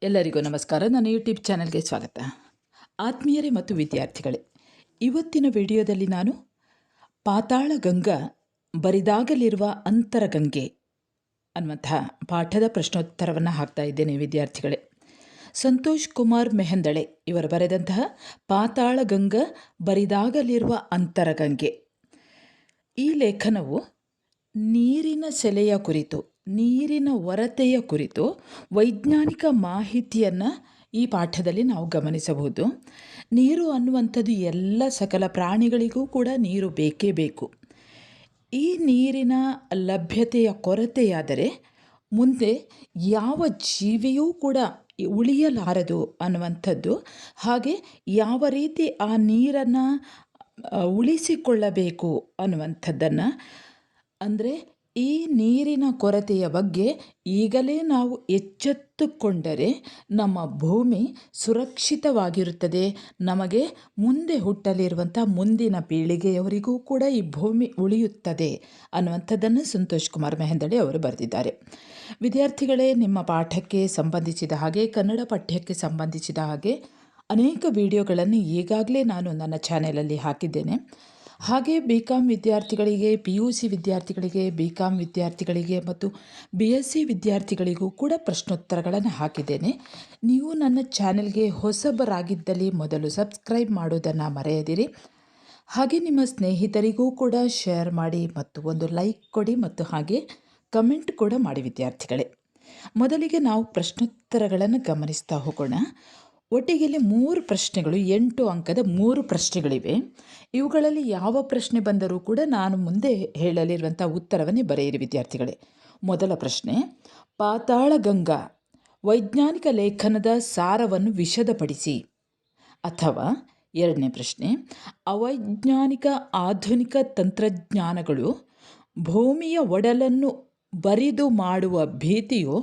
ಎಲ್ಲರಿಗೂ ನಮಸ್ಕಾರ. ನನ್ನ ಯೂಟ್ಯೂಬ್ ಚಾನಲ್ಗೆ ಸ್ವಾಗತ. ಆತ್ಮೀಯರೇ ಮತ್ತು ವಿದ್ಯಾರ್ಥಿಗಳೇ, ಇವತ್ತಿನ ವಿಡಿಯೋದಲ್ಲಿ ನಾನು ಪಾತಾಳ ಗಂಗಾ ಬರಿದಾಗಲಿರುವ ಅಂತರಗಂಗೆ ಅನ್ನುವಂತಹ ಪಾಠದ ಪ್ರಶ್ನೋತ್ತರವನ್ನು ಹಾಕ್ತಾ ಇದ್ದೇನೆ ವಿದ್ಯಾರ್ಥಿಗಳೇ. ಸಂತೋಷ್ ಕುಮಾರ್ ಮೆಹಂದಳೆ ಇವರು ಬರೆದಂತಹ ಪಾತಾಳ ಗಂಗಾ ಬರಿದಾಗಲಿರುವ ಅಂತರಗಂಗೆ. ಈ ಲೇಖನವು ನೀರಿನ ಸೆಲೆಯ ಕುರಿತು, ನೀರಿನ ಹೊರತೆಯ ಕುರಿತು ವೈಜ್ಞಾನಿಕ ಮಾಹಿತಿಯನ್ನು ಈ ಪಾಠದಲ್ಲಿ ನಾವು ಗಮನಿಸಬಹುದು. ನೀರು ಅನ್ನುವಂಥದ್ದು ಎಲ್ಲ ಸಕಲ ಪ್ರಾಣಿಗಳಿಗೂ ಕೂಡ ನೀರು ಬೇಕೇ ಬೇಕು. ಈ ನೀರಿನ ಲಭ್ಯತೆಯ ಕೊರತೆಯಾದರೆ ಮುಂದೆ ಯಾವ ಜೀವಿಯೂ ಕೂಡ ಉಳಿಯಲಾರದು ಅನ್ನುವಂಥದ್ದು. ಹಾಗೆ ಯಾವ ರೀತಿ ಆ ನೀರನ್ನು ಉಳಿಸಿಕೊಳ್ಳಬೇಕು ಅನ್ನುವಂಥದ್ದನ್ನು, ಅಂದರೆ ಈ ನೀರಿನ ಕೊರತೆಯ ಬಗ್ಗೆ ಈಗಲೇ ನಾವು ಎಚ್ಚೆತ್ತುಕೊಂಡರೆ ನಮ್ಮ ಭೂಮಿ ಸುರಕ್ಷಿತವಾಗಿರುತ್ತದೆ. ನಮಗೆ ಮುಂದೆ ಹುಟ್ಟಲಿರುವಂಥ ಮುಂದಿನ ಪೀಳಿಗೆಯವರಿಗೂ ಕೂಡ ಈ ಭೂಮಿ ಉಳಿಯುತ್ತದೆ ಅನ್ನುವಂಥದ್ದನ್ನು ಸಂತೋಷ್ ಕುಮಾರ್ ಮೆಹಂದಳೆ ಅವರು ಬರೆದಿದ್ದಾರೆ. ವಿದ್ಯಾರ್ಥಿಗಳೇ, ನಿಮ್ಮ ಪಾಠಕ್ಕೆ ಸಂಬಂಧಿಸಿದ ಹಾಗೆ, ಕನ್ನಡ ಪಠ್ಯಕ್ಕೆ ಸಂಬಂಧಿಸಿದ ಹಾಗೆ ಅನೇಕ ವಿಡಿಯೋಗಳನ್ನು ಈಗಾಗಲೇ ನಾನು ನನ್ನ ಚಾನೆಲಲ್ಲಿ ಹಾಕಿದ್ದೇನೆ. ಹಾಗೆ BCom ವಿದ್ಯಾರ್ಥಿಗಳಿಗೆ, PUC ವಿದ್ಯಾರ್ಥಿಗಳಿಗೆ, BCom ವಿದ್ಯಾರ್ಥಿಗಳಿಗೆ ಮತ್ತು BSc ವಿದ್ಯಾರ್ಥಿಗಳಿಗೂ ಕೂಡ ಪ್ರಶ್ನೋತ್ತರಗಳನ್ನು ಹಾಕಿದ್ದೇನೆ. ನೀವು ನನ್ನ ಚಾನೆಲ್ಗೆ ಹೊಸಬರಾಗಿದ್ದಲ್ಲಿ ಮೊದಲು ಸಬ್ಸ್ಕ್ರೈಬ್ ಮಾಡೋದನ್ನು ಮರೆಯದಿರಿ. ಹಾಗೆ ನಿಮ್ಮ ಸ್ನೇಹಿತರಿಗೂ ಕೂಡ ಶೇರ್ ಮಾಡಿ ಮತ್ತು ಒಂದು ಲೈಕ್ ಕೊಡಿ ಮತ್ತು ಹಾಗೆ ಕಮೆಂಟ್ ಕೂಡ ಮಾಡಿ ವಿದ್ಯಾರ್ಥಿಗಳೇ. ಮೊದಲಿಗೆ ನಾವು ಪ್ರಶ್ನೋತ್ತರಗಳನ್ನು ಗಮನಿಸ್ತಾ ಹೋಗೋಣ. ಒಟ್ಟಿಗೆ 3 ಪ್ರಶ್ನೆಗಳು, 8 ಅಂಕದ 3 ಪ್ರಶ್ನೆಗಳಿವೆ. ಇವುಗಳಲ್ಲಿ ಯಾವ ಪ್ರಶ್ನೆ ಬಂದರೂ ಕೂಡ ನಾನು ಮುಂದೆ ಹೇಳಲಿರುವಂಥ ಉತ್ತರವನ್ನೇ ಬರೆಯಿರಿ ವಿದ್ಯಾರ್ಥಿಗಳೇ. ಮೊದಲ ಪ್ರಶ್ನೆ, ಪಾತಾಳ ಗಂಗಾ ವೈಜ್ಞಾನಿಕ ಲೇಖನದ ಸಾರವನ್ನು ವಿಶದಪಡಿಸಿ. ಅಥವಾ ಎರಡನೇ ಪ್ರಶ್ನೆ, ಅವೈಜ್ಞಾನಿಕ ಆಧುನಿಕ ತಂತ್ರಜ್ಞಾನಗಳು ಭೂಮಿಯ ಒಡಲನ್ನು ಬರಿದು ಮಾಡುವ ಭೀತಿಯು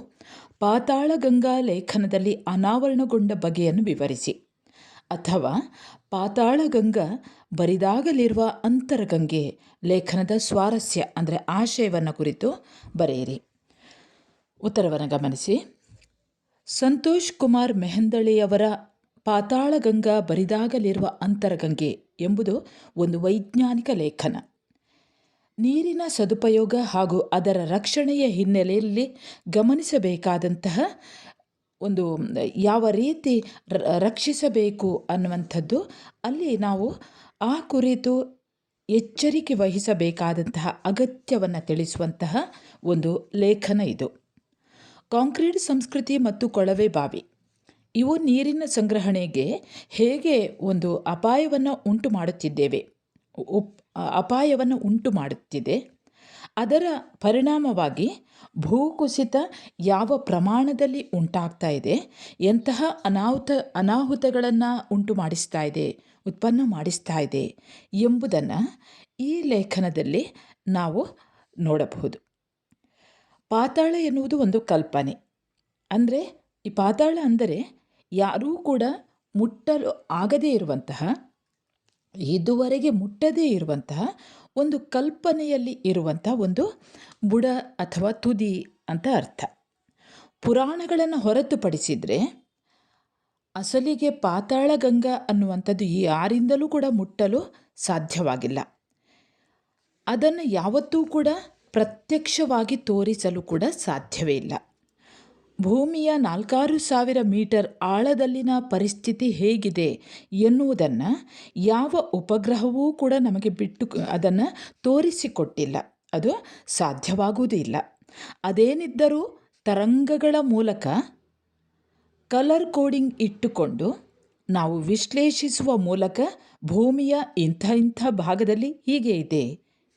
ಪಾತಾಳ ಗಂಗಾ ಲೇಖನದಲ್ಲಿ ಅನಾವರಣಗೊಂಡ ಬಗೆಯನ್ನು ವಿವರಿಸಿ. ಅಥವಾ ಪಾತಾಳ ಗಂಗಾ ಬರಿದಾಗಲಿರುವ ಅಂತರಗಂಗೆ ಲೇಖನದ ಸ್ವಾರಸ್ಯ ಅಂದರೆ ಆಶಯವನ್ನು ಕುರಿತು ಬರೆಯಿರಿ. ಉತ್ತರವನ್ನು ಗಮನಿಸಿ. ಸಂತೋಷ್ ಕುಮಾರ್ ಮೆಹಂದಳೆಯವರ ಪಾತಾಳ ಗಂಗಾ ಬರಿದಾಗಲಿರುವ ಅಂತರಗಂಗೆ ಎಂಬುದು ಒಂದು ವೈಜ್ಞಾನಿಕ ಲೇಖನ. ನೀರಿನ ಸದುಪಯೋಗ ಹಾಗೂ ಅದರ ರಕ್ಷಣೆಯ ಹಿನ್ನೆಲೆಯಲ್ಲಿ ಗಮನಿಸಬೇಕಾದಂತಹ ಒಂದು ಯಾವ ರೀತಿ ರಕ್ಷಿಸಬೇಕು ಅನ್ನುವಂಥದ್ದು, ಅಲ್ಲಿ ನಾವು ಆ ಕುರಿತು ಎಚ್ಚರಿಕೆ ವಹಿಸಬೇಕಾದಂತಹ ಅಗತ್ಯವನ್ನು ತಿಳಿಸುವಂತಹ ಒಂದು ಲೇಖನ ಇದು. ಕಾಂಕ್ರೀಟ್ ಸಂಸ್ಕೃತಿ ಮತ್ತು ಕೊಳವೆ ಬಾವಿ ಇವು ನೀರಿನ ಸಂಗ್ರಹಣೆಗೆ ಹೇಗೆ ಒಂದು ಅಪಾಯವನ್ನು ಉಂಟು ಮಾಡುತ್ತಿದೆ, ಅದರ ಪರಿಣಾಮವಾಗಿ ಭೂಕುಸಿತ ಯಾವ ಪ್ರಮಾಣದಲ್ಲಿ ಉಂಟಾಗ್ತಾ ಇದೆ, ಎಂತಹ ಅನಾಹುತಗಳನ್ನು ಉತ್ಪನ್ನ ಮಾಡಿಸ್ತಾ ಇದೆ ಎಂಬುದನ್ನು ಈ ಲೇಖನದಲ್ಲಿ ನಾವು ನೋಡಬಹುದು. ಪಾತಾಳ ಎನ್ನುವುದು ಒಂದು ಕಲ್ಪನೆ. ಅಂದರೆ ಈ ಪಾತಾಳ ಅಂದರೆ ಯಾರೂ ಕೂಡ ಮುಟ್ಟಲು ಆಗದೇ ಇರುವಂತಹ, ಇದುವರೆಗೆ ಮುಟ್ಟದೇ ಇರುವಂತಹ ಒಂದು ಕಲ್ಪನೆಯಲ್ಲಿ ಇರುವಂಥ ಒಂದು ಬುಡ ಅಥವಾ ತುದಿ ಅಂತ ಅರ್ಥ. ಪುರಾಣಗಳನ್ನು ಹೊರತುಪಡಿಸಿದರೆ ಅಸಲಿಗೆ ಪಾತಾಳ ಗಂಗಾ ಅನ್ನುವಂಥದ್ದು ಯಾರಿಂದಲೂ ಕೂಡ ಮುಟ್ಟಲು ಸಾಧ್ಯವಾಗಿಲ್ಲ. ಅದನ್ನು ಯಾವತ್ತೂ ಕೂಡ ಪ್ರತ್ಯಕ್ಷವಾಗಿ ತೋರಿಸಲು ಕೂಡ ಸಾಧ್ಯವೇ ಇಲ್ಲ. ಭೂಮಿಯ 4,600 ಮೀಟರ್ ಆಳದಲ್ಲಿನ ಪರಿಸ್ಥಿತಿ ಹೇಗಿದೆ ಎನ್ನುವುದನ್ನು ಯಾವ ಉಪಗ್ರಹವೂ ಕೂಡ ನಮಗೆ ಅದನ್ನು ತೋರಿಸಿಕೊಟ್ಟಿಲ್ಲ. ಅದು ಸಾಧ್ಯವಾಗುವುದೇ ಇಲ್ಲ. ಅದೇನಿದ್ದರೂ ತರಂಗಗಳ ಮೂಲಕ ಕಲರ್ ಕೋಡಿಂಗ್ ಇಟ್ಟುಕೊಂಡು ನಾವು ವಿಶ್ಲೇಷಿಸುವ ಮೂಲಕ ಭೂಮಿಯ ಇಂಥ ಭಾಗದಲ್ಲಿ ಹೀಗೆ ಇದೆ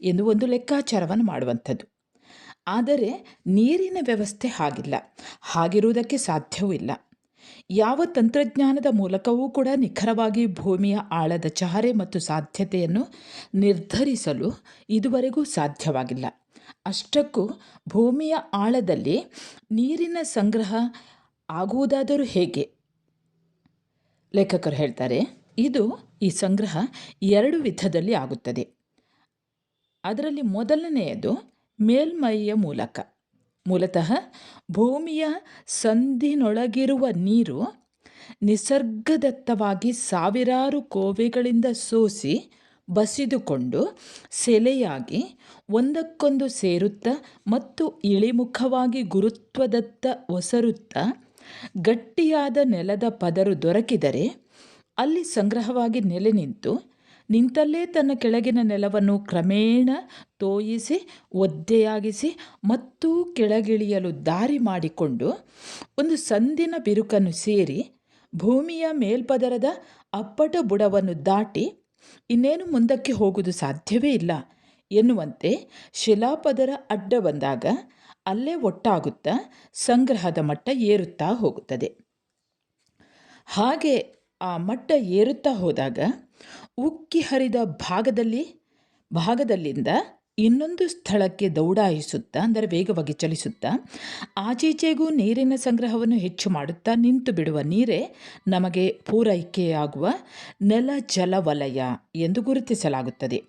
ಎಂದು ಒಂದು ಲೆಕ್ಕಾಚಾರವನ್ನು ಮಾಡುವಂಥದ್ದು. ಆದರೆ ನೀರಿನ ವ್ಯವಸ್ಥೆ ಹಾಗಿಲ್ಲ, ಹಾಗಿರುವುದಕ್ಕೆ ಸಾಧ್ಯವೂ ಇಲ್ಲ. ಯಾವ ತಂತ್ರಜ್ಞಾನದ ಮೂಲಕವೂ ಕೂಡ ನಿಖರವಾಗಿ ಭೂಮಿಯ ಆಳದ ಚಹರೆ ಮತ್ತು ಸಾಧ್ಯತೆಯನ್ನು ನಿರ್ಧರಿಸಲು ಇದುವರೆಗೂ ಸಾಧ್ಯವಾಗಿಲ್ಲ. ಅಷ್ಟಕ್ಕೂ ಭೂಮಿಯ ಆಳದಲ್ಲಿ ನೀರಿನ ಸಂಗ್ರಹ ಆಗುವುದಾದರೂ ಹೇಗೆ? ಲೇಖಕರು ಹೇಳ್ತಾರೆ, ಈ ಸಂಗ್ರಹ 2 ವಿಧದಲ್ಲಿ ಆಗುತ್ತದೆ. ಅದರಲ್ಲಿ ಮೊದಲನೆಯದು ಮೇಲ್ಮೈಯ ಮೂಲಕ. ಮೂಲತಃ ಭೂಮಿಯ ಸಂದಿನೊಳಗಿರುವ ನೀರು ನಿಸರ್ಗದತ್ತವಾಗಿ ಸಾವಿರಾರು ಕೋವೆಗಳಿಂದ ಸೋಸಿ ಬಸಿದುಕೊಂಡು ಸೆಲೆಯಾಗಿ ಒಂದಕ್ಕೊಂದು ಸೇರುತ್ತಾ ಮತ್ತು ಇಳಿಮುಖವಾಗಿ ಗುರುತ್ವದತ್ತ ಒಸರುತ್ತಾ ಗಟ್ಟಿಯಾದ ನೆಲದ ಪದರು ದೊರಕಿದರೆ ಅಲ್ಲಿ ಸಂಗ್ರಹವಾಗಿ ನೆಲೆ ನಿಂತಲ್ಲೇ ತನ್ನ ಕೆಳಗಿನ ನೆಲವನ್ನು ಕ್ರಮೇಣ ತೋಯಿಸಿ ಒದ್ದೆಯಾಗಿಸಿ ಮತ್ತೂ ಕೆಳಗಿಳಿಯಲು ದಾರಿ ಮಾಡಿಕೊಂಡು ಒಂದು ಸಂದಿನ ಬಿರುಕನ್ನು ಸೇರಿ ಭೂಮಿಯ ಮೇಲ್ಪದರದ ಅಪ್ಪಟ ಬುಡವನ್ನು ದಾಟಿ ಇನ್ನೇನು ಮುಂದಕ್ಕೆ ಹೋಗುವುದು ಸಾಧ್ಯವೇ ಇಲ್ಲ ಎನ್ನುವಂತೆ ಶಿಲಾಪದರ ಅಡ್ಡ ಬಂದಾಗ ಅಲ್ಲೇ ಒಟ್ಟಾಗುತ್ತಾ ಸಂಗ್ರಹದ ಮಟ್ಟ ಏರುತ್ತಾ ಹೋಗುತ್ತದೆ. ಹಾಗೆ ಆ ಮಟ್ಟ ಏರುತ್ತಾ ಹೋದಾಗ ಉಕ್ಕಿ ಹರಿದ ಭಾಗದಲ್ಲಿಂದ ಇನ್ನೊಂದು ಸ್ಥಳಕ್ಕೆ ದೌಡಾಯಿಸುತ್ತಾ, ಅಂದರೆ ವೇಗವಾಗಿ ಚಲಿಸುತ್ತಾ, ಆಚೀಚೆಗೂ ನೀರಿನ ಸಂಗ್ರಹವನ್ನು ಹೆಚ್ಚು ಮಾಡುತ್ತಾ ನಿಂತು ಬಿಡುವ ನೀರೇ ನಮಗೆ ಪೂರೈಕೆಯಾಗುವ ನೆಲ ಜಲ ವಲಯ ಎಂದು ಗುರುತಿಸಲಾಗುತ್ತದೆ.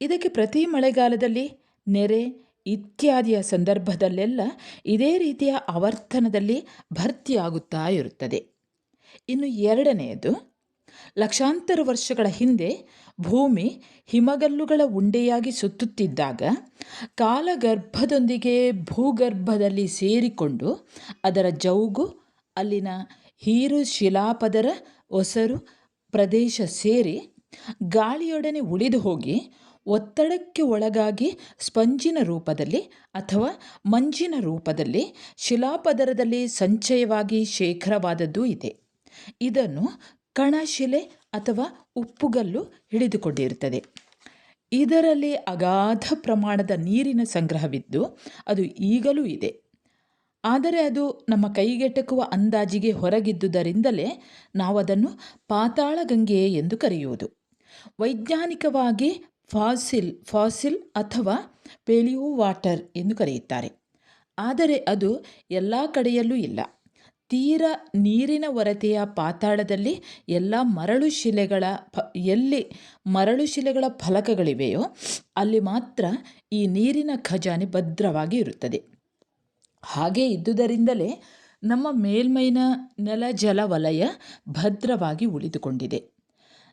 ಇದಕ್ಕೆ ಪ್ರತಿ ಮಳೆಗಾಲದಲ್ಲಿ ನೆರೆ ಇತ್ಯಾದಿಯ ಸಂದರ್ಭದಲ್ಲೆಲ್ಲ ಇದೇ ರೀತಿಯ ಆವರ್ತನದಲ್ಲಿ ಭರ್ತಿಯಾಗುತ್ತಾ ಇರುತ್ತದೆ. ಇನ್ನು ಎರಡನೆಯದು, ಲಕ್ಷಾಂತರ ವರ್ಷಗಳ ಹಿಂದೆ ಭೂಮಿ ಹಿಮಗಲ್ಲುಗಳ ಉಂಡೆಯಾಗಿ ಸುತ್ತುತ್ತಿದ್ದಾಗ ಕಾಲಗರ್ಭದೊಂದಿಗೆ ಭೂಗರ್ಭದಲ್ಲಿ ಸೇರಿಕೊಂಡು ಅದರ ಜೌಗು, ಅಲ್ಲಿನ ಹೀರು ಶಿಲಾಪದರ ಒಸರು ಪ್ರದೇಶ ಸೇರಿ ಗಾಳಿಯೊಡನೆ ಉಳಿದು ಹೋಗಿ ಒತ್ತಡಕ್ಕೆ ಒಳಗಾಗಿ ಸ್ಪಂಜಿನ ರೂಪದಲ್ಲಿ ಅಥವಾ ಮಂಜಿನ ರೂಪದಲ್ಲಿ ಶಿಲಾಪದರದಲ್ಲಿ ಸಂಚಯವಾಗಿ ಶೇಖರವಾದದ್ದೂ ಇದೆ. ಇದನ್ನು ಕಣಶಿಲೆ ಅಥವಾ ಉಪ್ಪುಗಲ್ಲು ಹಿಡಿದುಕೊಂಡಿರುತ್ತದೆ. ಇದರಲ್ಲಿ ಅಗಾಧ ಪ್ರಮಾಣದ ನೀರಿನ ಸಂಗ್ರಹವಿದ್ದು ಅದು ಈಗಲೂ ಇದೆ. ಆದರೆ ಅದು ನಮ್ಮ ಕೈಗೆಟಕುವ ಅಂದಾಜಿಗೆ ಹೊರಗಿದ್ದುದರಿಂದಲೇ ನಾವು ಅದನ್ನು ಪಾತಾಳ ಗಂಗೆ ಎಂದು ಕರೆಯುವುದು. ವೈಜ್ಞಾನಿಕವಾಗಿ ಫಾಸಿಲ್ ಅಥವಾ ಪೇಲಿಯೋ ವಾಟರ್ ಎಂದು ಕರೆಯುತ್ತಾರೆ. ಆದರೆ ಅದು ಎಲ್ಲ ಕಡೆಯಲ್ಲೂ ಇಲ್ಲ. ತೀರ ನೀರಿನ ಒರತೆಯ ಪಾತಾಳದಲ್ಲಿ ಎಲ್ಲಿ ಮರಳು ಶಿಲೆಗಳ ಫಲಕಗಳಿವೆಯೋ ಅಲ್ಲಿ ಮಾತ್ರ ಈ ನೀರಿನ ಖಜಾನೆ ಭದ್ರವಾಗಿ ಇರುತ್ತದೆ. ಹಾಗೆ ಇದ್ದುದರಿಂದಲೇ ನಮ್ಮ ಮೇಲ್ಮೈನ ನೆಲ ಜಲ ವಲಯ ಭದ್ರವಾಗಿ ಉಳಿದುಕೊಂಡಿದೆ.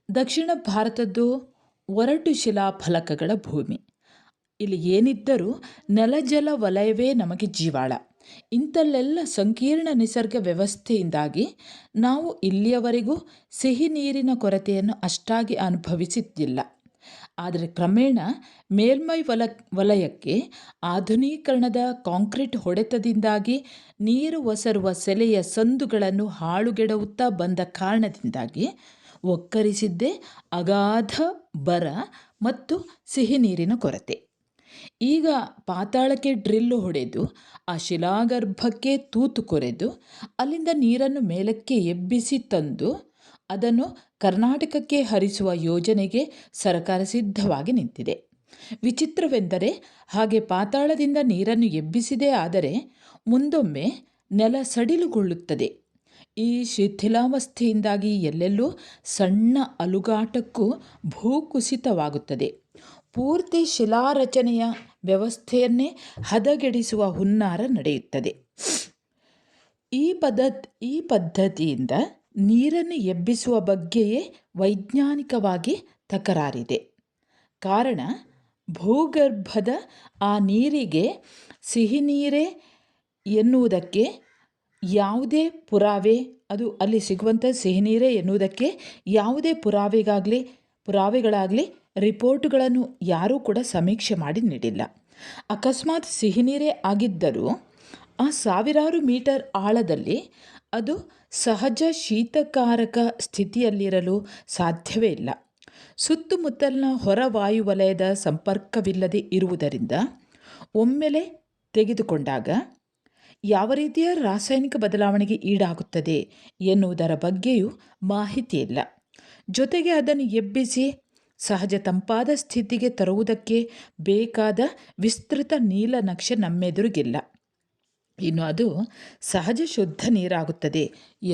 ದಕ್ಷಿಣ ಭಾರತದ್ದು ಒರಟು ಶಿಲಾ ಫಲಕಗಳ ಭೂಮಿ. ಇಲ್ಲಿ ಏನಿದ್ದರೂ ನೆಲಜಲ ವಲಯವೇ ನಮಗೆ ಜೀವಾಳ. ಇಂಥಲ್ಲೆಲ್ಲ ಸಂಕೀರ್ಣ ನಿಸರ್ಗ ವ್ಯವಸ್ಥೆಯಿಂದಾಗಿ ನಾವು ಇಲ್ಲಿಯವರೆಗೂ ಸಿಹಿ ನೀರಿನ ಕೊರತೆಯನ್ನು ಅಷ್ಟಾಗಿ ಅನುಭವಿಸಿದ್ದಿಲ್ಲ. ಆದರೆ ಕ್ರಮೇಣ ಮೇಲ್ಮೈ ವಲಯಕ್ಕೆ ಆಧುನೀಕರಣದ ಕಾಂಕ್ರೀಟ್ ಹೊಡೆತದಿಂದಾಗಿ ನೀರು ಒಸರುವ ಸೆಲೆಯ ಸಂದುಗಳನ್ನು ಹಾಳುಗೆಡವುತ್ತಾ ಬಂದ ಕಾರಣದಿಂದಾಗಿ ಒಕ್ಕರಿಸಿದ್ದೇ ಅಗಾಧ ಬರ ಮತ್ತು ಸಿಹಿ ನೀರಿನ ಕೊರತೆ. ಈಗ ಪಾತಾಳಕ್ಕೆ ಡ್ರಿಲ್ಲು ಹೊಡೆದು ಆ ಶಿಲಾಗರ್ಭಕ್ಕೆ ತೂತು ಕೊರೆದು ಅಲ್ಲಿಂದ ನೀರನ್ನು ಮೇಲಕ್ಕೆ ಎಬ್ಬಿಸಿ ತಂದು ಅದನ್ನು ಕರ್ನಾಟಕಕ್ಕೆ ಹರಿಸುವ ಯೋಜನೆಗೆ ಸರ್ಕಾರ ಸಿದ್ಧವಾಗಿ ನಿಂತಿದೆ. ವಿಚಿತ್ರವೆಂದರೆ ಹಾಗೆ ಪಾತಾಳದಿಂದ ನೀರನ್ನು ಎಬ್ಬಿಸಿದೇ ಆದರೆ ಮುಂದೊಮ್ಮೆ ನೆಲ ಸಡಿಲುಗೊಳ್ಳುತ್ತದೆ. ಈ ಶಿಥಿಲಾವಸ್ಥೆಯಿಂದಾಗಿ ಎಲ್ಲೆಲ್ಲೂ ಸಣ್ಣ ಅಲುಗಾಟಕ್ಕೂ ಭೂಕುಸಿತವಾಗುತ್ತದೆ. ಪೂರ್ತಿ ಶಿಲಾರಚನೆಯ ವ್ಯವಸ್ಥೆಯನ್ನೇ ಹದಗೆಡಿಸುವ ಹುನ್ನಾರ ನಡೆಯುತ್ತದೆ. ಈ ಪದ್ಧತಿಯಿಂದ ನೀರನ್ನು ಎಬ್ಬಿಸುವ ಬಗ್ಗೆಯೇ ವೈಜ್ಞಾನಿಕವಾಗಿ ತಕರಾರಿದೆ. ಕಾರಣ, ಭೂಗರ್ಭದ ಆ ನೀರಿಗೆ ಸಿಹಿ ನೀರೇ ಎನ್ನುವುದಕ್ಕೆ ಯಾವುದೇ ಪುರಾವೆ, ಅದು ಅಲ್ಲಿ ಸಿಗುವಂಥ ಸಿಹಿ ನೀರೇ ಎನ್ನುವುದಕ್ಕೆ ಯಾವುದೇ ಪುರಾವೆಗಳಾಗಲಿ ರಿಪೋರ್ಟುಗಳನ್ನು ಯಾರೂ ಕೂಡ ಸಮೀಕ್ಷೆ ಮಾಡಿ ನೀಡಿಲ್ಲ. ಅಕಸ್ಮಾತ್ ಸಿಹಿ ನೀರೇ ಆಗಿದ್ದರೂ ಆ ಸಾವಿರಾರು ಮೀಟರ್ ಆಳದಲ್ಲಿ ಅದು ಸಹಜ ಶೀತಕಾರಕ ಸ್ಥಿತಿಯಲ್ಲಿರಲು ಸಾಧ್ಯವೇ ಇಲ್ಲ. ಸುತ್ತಮುತ್ತಲಿನ ಹೊರ ವಾಯುವಲಯದ ಸಂಪರ್ಕವಿಲ್ಲದೆ ಇರುವುದರಿಂದ ಒಮ್ಮೆಲೆ ತೆಗೆದುಕೊಂಡಾಗ ಯಾವ ರೀತಿಯ ರಾಸಾಯನಿಕ ಬದಲಾವಣೆಗೆ ಈಡಾಗುತ್ತದೆ ಎನ್ನುವುದರ ಬಗ್ಗೆಯೂ ಮಾಹಿತಿ ಇಲ್ಲ. ಜೊತೆಗೆ ಅದನ್ನು ಎಬ್ಬಿಸಿ ಸಹಜ ತಂಪಾದ ಸ್ಥಿತಿಗೆ ತರುವುದಕ್ಕೆ ಬೇಕಾದ ವಿಸ್ತೃತ ನೀಲನಕ್ಷೆ ನಮ್ಮೆದುರಿಗಿಲ್ಲ. ಇನ್ನು ಅದು ಸಹಜ ಶುದ್ಧ ನೀರಾಗುತ್ತದೆ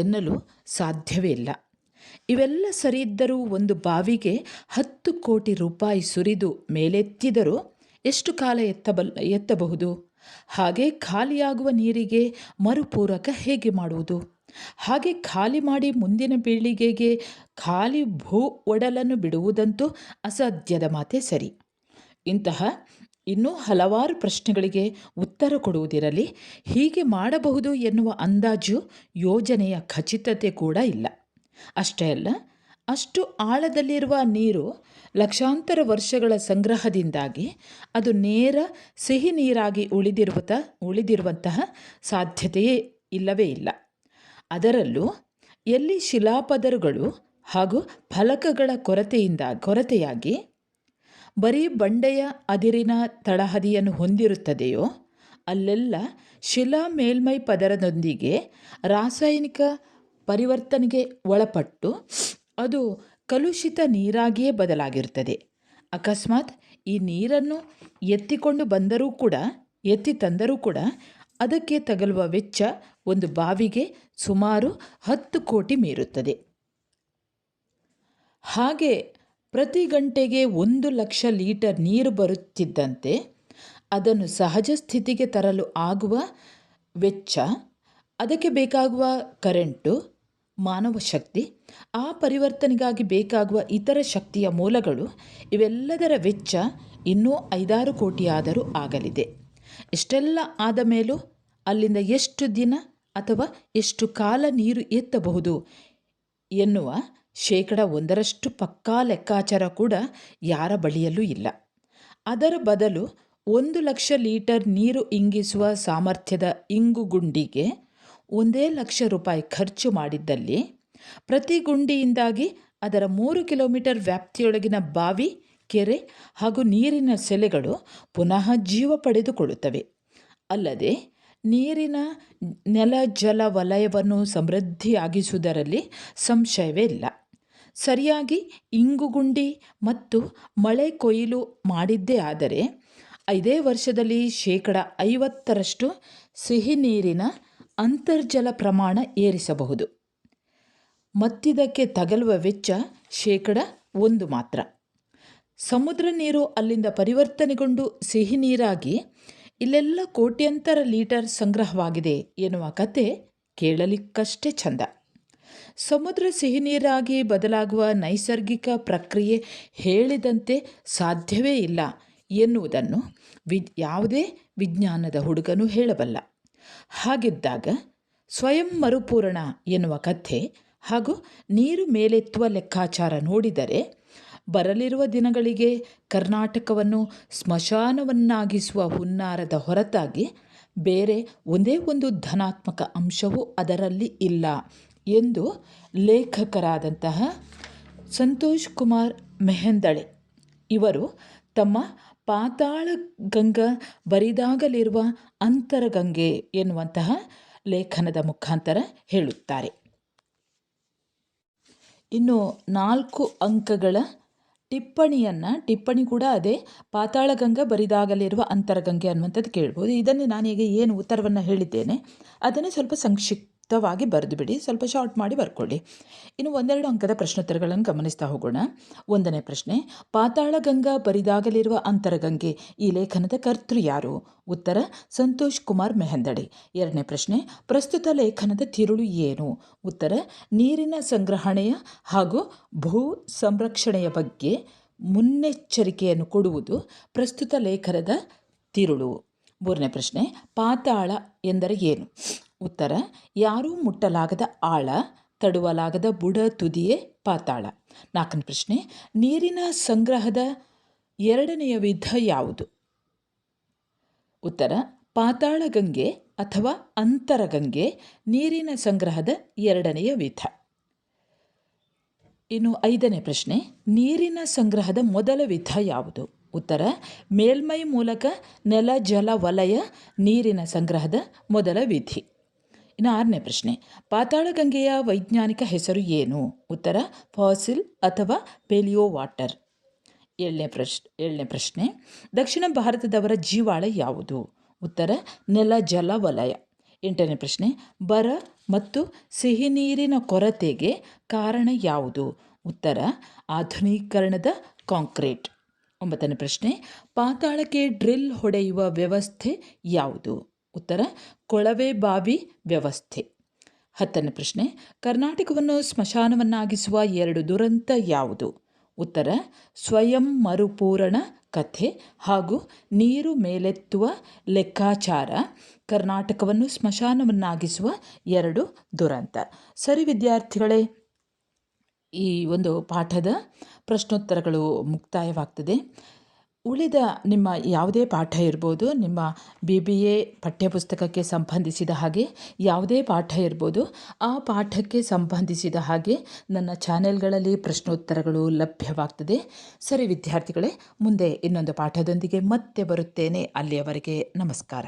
ಎನ್ನಲು ಸಾಧ್ಯವೇ ಇಲ್ಲ. ಇವೆಲ್ಲ ಸರಿಯಿದ್ದರೂ ಒಂದು ಬಾವಿಗೆ 10 ಕೋಟಿ ರೂಪಾಯಿ ಸುರಿದು ಮೇಲೆತ್ತಿದರೂ ಎಷ್ಟು ಕಾಲ ಎತ್ತಬಹುದು? ಹಾಗೆ ಖಾಲಿಯಾಗುವ ನೀರಿಗೆ ಮರುಪೂರಕ ಹೇಗೆ ಮಾಡುವುದು? ಹಾಗೆ ಖಾಲಿ ಮಾಡಿ ಮುಂದಿನ ಪೀಳಿಗೆಗೆ ಖಾಲಿ ಭೂ ಒಡಲನ್ನು ಬಿಡುವುದಂತೂ ಅಸಾಧ್ಯದ ಮಾತೇ ಸರಿ. ಇಂತಹ ಇನ್ನೂ ಹಲವಾರು ಪ್ರಶ್ನೆಗಳಿಗೆ ಉತ್ತರ ಕೊಡುವುದಿರಲಿ, ಹೀಗೆ ಮಾಡಬಹುದು ಎನ್ನುವ ಅಂದಾಜು, ಯೋಜನೆಯ ಖಚಿತತೆ ಕೂಡ ಇಲ್ಲ. ಅಷ್ಟೇ ಅಲ್ಲ, ಅಷ್ಟು ಆಳದಲ್ಲಿರುವ ನೀರು ಲಕ್ಷಾಂತರ ವರ್ಷಗಳ ಸಂಗ್ರಹದಿಂದಾಗಿ ಅದು ನೇರ ಸಿಹಿ ನೀರಾಗಿ ಉಳಿದಿರುವಂತಹ ಸಾಧ್ಯತೆಯೇ ಇಲ್ಲವೇ ಇಲ್ಲ. ಅದರಲ್ಲೂ ಎಲ್ಲಿ ಶಿಲಾಪದರುಗಳು ಹಾಗೂ ಫಲಕಗಳ ಕೊರತೆಯಾಗಿ ಬರೀ ಬಂಡೆಯ ಅದಿರಿನ ತಳಹದಿಯನ್ನು ಹೊಂದಿರುತ್ತದೆಯೋ ಅಲ್ಲೆಲ್ಲ ಶಿಲಾ ಮೇಲ್ಮೈ ಪದರದೊಂದಿಗೆ ರಾಸಾಯನಿಕ ಪರಿವರ್ತನೆಗೆ ಒಳಪಟ್ಟು ಅದು ಕಲುಷಿತ ನೀರಾಗಿಯೇ ಬದಲಾಗಿರುತ್ತದೆ. ಅಕಸ್ಮಾತ್ ಈ ನೀರನ್ನು ಎತ್ತಿ ತಂದರೂ ಕೂಡ ಅದಕ್ಕೆ ತಗಲುವ ವೆಚ್ಚ ಒಂದು ಬಾವಿಗೆ ಸುಮಾರು 10 ಕೋಟಿ ಮೀರುತ್ತದೆ. ಹಾಗೆ ಪ್ರತಿ ಗಂಟೆಗೆ 1 ಲಕ್ಷ ಲೀಟರ್ ನೀರು ಬರುತ್ತಿದ್ದಂತೆ ಅದನ್ನು ಸಹಜ ಸ್ಥಿತಿಗೆ ತರಲು ಆಗುವ ವೆಚ್ಚ, ಅದಕ್ಕೆ ಬೇಕಾಗುವ ಕರೆಂಟು, ಮಾನವ ಶಕ್ತಿ, ಆ ಪರಿವರ್ತನೆಗಾಗಿ ಬೇಕಾಗುವ ಇತರ ಶಕ್ತಿಯ ಮೂಲಗಳು, ಇವೆಲ್ಲದರ ವೆಚ್ಚ ಇನ್ನೂ 5-6 ಕೋಟಿಯಾದರೂ ಆಗಲಿದೆ. ಇಷ್ಟೆಲ್ಲ ಆದ ಮೇಲೂ ಅಲ್ಲಿಂದ ಎಷ್ಟು ದಿನ ಅಥವಾ ಎಷ್ಟು ಕಾಲ ನೀರು ಎತ್ತಬಹುದು ಎನ್ನುವ 1% ಪಕ್ಕಾ ಲೆಕ್ಕಾಚಾರ ಕೂಡ ಯಾರ ಬಳಿಯಲ್ಲೂ ಇಲ್ಲ. ಅದರ ಬದಲು 1 ಲಕ್ಷ ಲೀಟರ್ ನೀರು ಇಂಗಿಸುವ ಸಾಮರ್ಥ್ಯದ ಇಂಗುಗುಂಡಿಗೆ 1 ಲಕ್ಷ ರೂಪಾಯಿ ಖರ್ಚು ಮಾಡಿದ್ದಲ್ಲಿ ಪ್ರತಿ ಗುಂಡಿಯಿಂದಾಗಿ ಅದರ 3 ಕಿಲೋಮೀಟರ್ ವ್ಯಾಪ್ತಿಯೊಳಗಿನ ಬಾವಿ, ಕೆರೆ ಹಾಗೂ ನೀರಿನ ಸೆಲೆಗಳು ಪುನಃ ಜೀವ ಪಡೆದುಕೊಳ್ಳುತ್ತವೆ. ಅಲ್ಲದೆ ನೀರಿನ ನೆಲ ಜಲ ವಲಯವನ್ನು ಸಮೃದ್ಧಿಯಾಗಿಸುವುದರಲ್ಲಿ ಸಂಶಯವೇ ಇಲ್ಲ. ಸರಿಯಾಗಿ ಇಂಗುಗುಂಡಿ ಮತ್ತು ಮಳೆ ಕೊಯ್ಲು ಮಾಡಿದ್ದೇ ಆದರೆ 5 ವರ್ಷದಲ್ಲಿ 50% ಸಿಹಿ ನೀರಿನ ಅಂತರ್ಜಲ ಪ್ರಮಾಣ ಏರಿಸಬಹುದು. ಮತ್ತಿದಕ್ಕೆ ತಗಲುವ ವೆಚ್ಚ 1% ಮಾತ್ರ. ಸಮುದ್ರ ನೀರು ಅಲ್ಲಿಂದ ಪರಿವರ್ತನೆಗೊಂಡು ಸಿಹಿ ನೀರಾಗಿ ಇಲ್ಲೆಲ್ಲ ಕೋಟ್ಯಂತರ ಲೀಟರ್ ಸಂಗ್ರಹವಾಗಿದೆ ಎನ್ನುವ ಕತೆ ಕೇಳಲಿಕ್ಕಷ್ಟೇ ಚಂದ. ಸಮುದ್ರ ಸಿಹಿ ನೀರಾಗಿ ಬದಲಾಗುವ ನೈಸರ್ಗಿಕ ಪ್ರಕ್ರಿಯೆ ಹೇಳಿದಂತೆ ಸಾಧ್ಯವೇ ಇಲ್ಲ ಎನ್ನುವುದನ್ನು ಯಾವುದೇ ವಿಜ್ಞಾನದ ಹುಡುಗನೂ ಹೇಳಬಲ್ಲ. ಹಾಗಿದ್ದಾಗ ಸ್ವಯಂ ಮರುಪೂರಣ ಎನ್ನುವ ಕಥೆ ಹಾಗೂ ನೀರು ಮೇಲೆತ್ತುವ ಲೆಕ್ಕಾಚಾರ ನೋಡಿದರೆ ಬರಲಿರುವ ದಿನಗಳಿಗೆ ಕರ್ನಾಟಕವನ್ನು ಸ್ಮಶಾನವನ್ನಾಗಿಸುವ ಹುನ್ನಾರದ ಹೊರತಾಗಿ ಬೇರೆ ಒಂದೇ ಒಂದು ಧನಾತ್ಮಕ ಅಂಶವೂ ಅದರಲ್ಲಿ ಇಲ್ಲ ಎಂದು ಲೇಖಕರಾದಂತಹ ಸಂತೋಷ್ ಕುಮಾರ್ ಮೆಹೆಂದಳೆ ಇವರು ತಮ್ಮ ಪಾತಾಳ ಗಂಗಾ ಬರಿದಾಗಲಿರುವ ಅಂತರಗಂಗೆ ಎನ್ನುವಂತಹ ಲೇಖನದ ಮುಖಾಂತರ ಹೇಳುತ್ತಾರೆ. ಇನ್ನು 4 ಅಂಕಗಳ ಟಿಪ್ಪಣಿ ಕೂಡ ಅದೇ ಪಾತಾಳಗಂಗಾ ಬರಿದಾಗಲಿರುವ ಅಂತರಗಂಗೆ ಅನ್ನುವಂಥದ್ದು ಕೇಳ್ಬೋದು. ಇದನ್ನೇ ನಾನೀಗ ಏನು ಉತ್ತರವನ್ನು ಹೇಳಿದ್ದೇನೆ ಅದನ್ನೇ ಸ್ವಲ್ಪ ಸಂಕ್ಷಿಪ್ತವಾಗಿ ಬರೆದು ಬಿಡಿ, ಸ್ವಲ್ಪ ಶಾರ್ಟ್ ಮಾಡಿ ಬರ್ಕೊಳ್ಳಿ. ಇನ್ನು 1-2 ಅಂಕದ ಪ್ರಶ್ನೋತ್ತರಗಳನ್ನು ಗಮನಿಸ್ತಾ ಹೋಗೋಣ. 1ನೇ ಪ್ರಶ್ನೆ, ಪಾತಾಳಗಂಗಾ ಬರಿದಾಗಲಿರುವ ಅಂತರಗಂಗೆ ಈ ಲೇಖನದ ಕರ್ತೃ ಯಾರು? ಉತ್ತರ ಸಂತೋಷ್ ಕುಮಾರ್ ಮೆಹೆಂದಳೆ. 2ನೇ ಪ್ರಶ್ನೆ, ಪ್ರಸ್ತುತ ಲೇಖನದ ತಿರುಳು ಏನು? ಉತ್ತರ ನೀರಿನ ಸಂಗ್ರಹಣೆಯ ಹಾಗೂ ಭೂ ಸಂರಕ್ಷಣೆಯ ಬಗ್ಗೆ ಮುನ್ನೆಚ್ಚರಿಕೆಯನ್ನು ಕೊಡುವುದು ಪ್ರಸ್ತುತ ಲೇಖನದ ತಿರುಳು. 3ನೇ ಪ್ರಶ್ನೆ, ಪಾತಾಳ ಎಂದರೆ ಏನು? ಉತ್ತರ ಯಾರೂ ಮುಟ್ಟಲಾಗದ ಆಳ, ತಡುವಲಾಗದ ಬುಡ ತುದಿಯೇ ಪಾತಾಳ. 4ನೇ ಪ್ರಶ್ನೆ, ನೀರಿನ ಸಂಗ್ರಹದ 2ನೆಯ ವಿಧ ಯಾವುದು? ಉತ್ತರ ಪಾತಾಳಗಂಗೆ ಅಥವಾ ಅಂತರಗಂಗೆ ನೀರಿನ ಸಂಗ್ರಹದ 2ನೆಯ ವಿಧ. ಇನ್ನು 5ನೇ ಪ್ರಶ್ನೆ, ನೀರಿನ ಸಂಗ್ರಹದ ಮೊದಲ ವಿಧ ಯಾವುದು? ಉತ್ತರ ಮೇಲ್ಮೈ ಮೂಲಕ ನೆಲ ಜಲ ವಲಯ ನೀರಿನ ಸಂಗ್ರಹದ ಮೊದಲ ವಿಧಿ. ಇನ್ನು 6ನೇ ಪ್ರಶ್ನೆ, ಪಾತಾಳಗಂಗೆಯ ವೈಜ್ಞಾನಿಕ ಹೆಸರು ಏನು? ಉತ್ತರ ಫಾಸಿಲ್ ಅಥವಾ ಪೆಲಿಯೋ ವಾಟರ್. 7ನೇ ಪ್ರಶ್ನೆ, ದಕ್ಷಿಣ ಭಾರತದವರ ಜೀವಾಳ ಯಾವುದು? ಉತ್ತರ ನೆಲ ಜಲ ವಲಯ. 8ನೇ ಪ್ರಶ್ನೆ, ಬರ ಮತ್ತು ಸಿಹಿ ನೀರಿನ ಕೊರತೆಗೆ ಕಾರಣ ಯಾವುದು? ಉತ್ತರ ಆಧುನೀಕರಣದ ಕಾಂಕ್ರೀಟ್. 9ನೇ ಪ್ರಶ್ನೆ, ಪಾತಾಳಕ್ಕೆ ಡ್ರಿಲ್ ಹೊಡೆಯುವ ವ್ಯವಸ್ಥೆ ಯಾವುದು? ಉತ್ತರ ಕೊಳವೆ ಬಾವಿ ವ್ಯವಸ್ಥೆ. 10ನೇ ಪ್ರಶ್ನೆ, ಕರ್ನಾಟಕವನ್ನು ಸ್ಮಶಾನವನ್ನಾಗಿಸುವ 2 ದುರಂತ ಯಾವುದು? ಉತ್ತರ ಸ್ವಯಂ ಮರುಪೂರಣ ಕಥೆ ಹಾಗೂ ನೀರು ಮೇಲೆತ್ತುವ ಲೆಕ್ಕಾಚಾರ ಕರ್ನಾಟಕವನ್ನು ಸ್ಮಶಾನವನ್ನಾಗಿಸುವ 2 ದುರಂತ. ಸರಿ ವಿದ್ಯಾರ್ಥಿಗಳೇ, ಈ ಒಂದು ಪಾಠದ ಪ್ರಶ್ನೋತ್ತರಗಳು ಮುಕ್ತಾಯವಾಗ್ತದೆ. ಉಳಿದ ನಿಮ್ಮ ಯಾವುದೇ ಪಾಠ ಇರ್ಬೋದು, ನಿಮ್ಮ BBA ಪಠ್ಯಪುಸ್ತಕಕ್ಕೆ ಸಂಬಂಧಿಸಿದ ಹಾಗೆ ಯಾವುದೇ ಪಾಠ ಇರ್ಬೋದು, ಆ ಪಾಠಕ್ಕೆ ಸಂಬಂಧಿಸಿದ ಹಾಗೆ ನನ್ನ ಚಾನೆಲ್ಗಳಲ್ಲಿ ಪ್ರಶ್ನೋತ್ತರಗಳು ಲಭ್ಯವಾಗ್ತದೆ. ಸರಿ ವಿದ್ಯಾರ್ಥಿಗಳೇ, ಮುಂದೆ ಇನ್ನೊಂದು ಪಾಠದೊಂದಿಗೆ ಮತ್ತೆ ಬರುತ್ತೇನೆ. ಅಲ್ಲಿಯವರೆಗೆ ನಮಸ್ಕಾರ.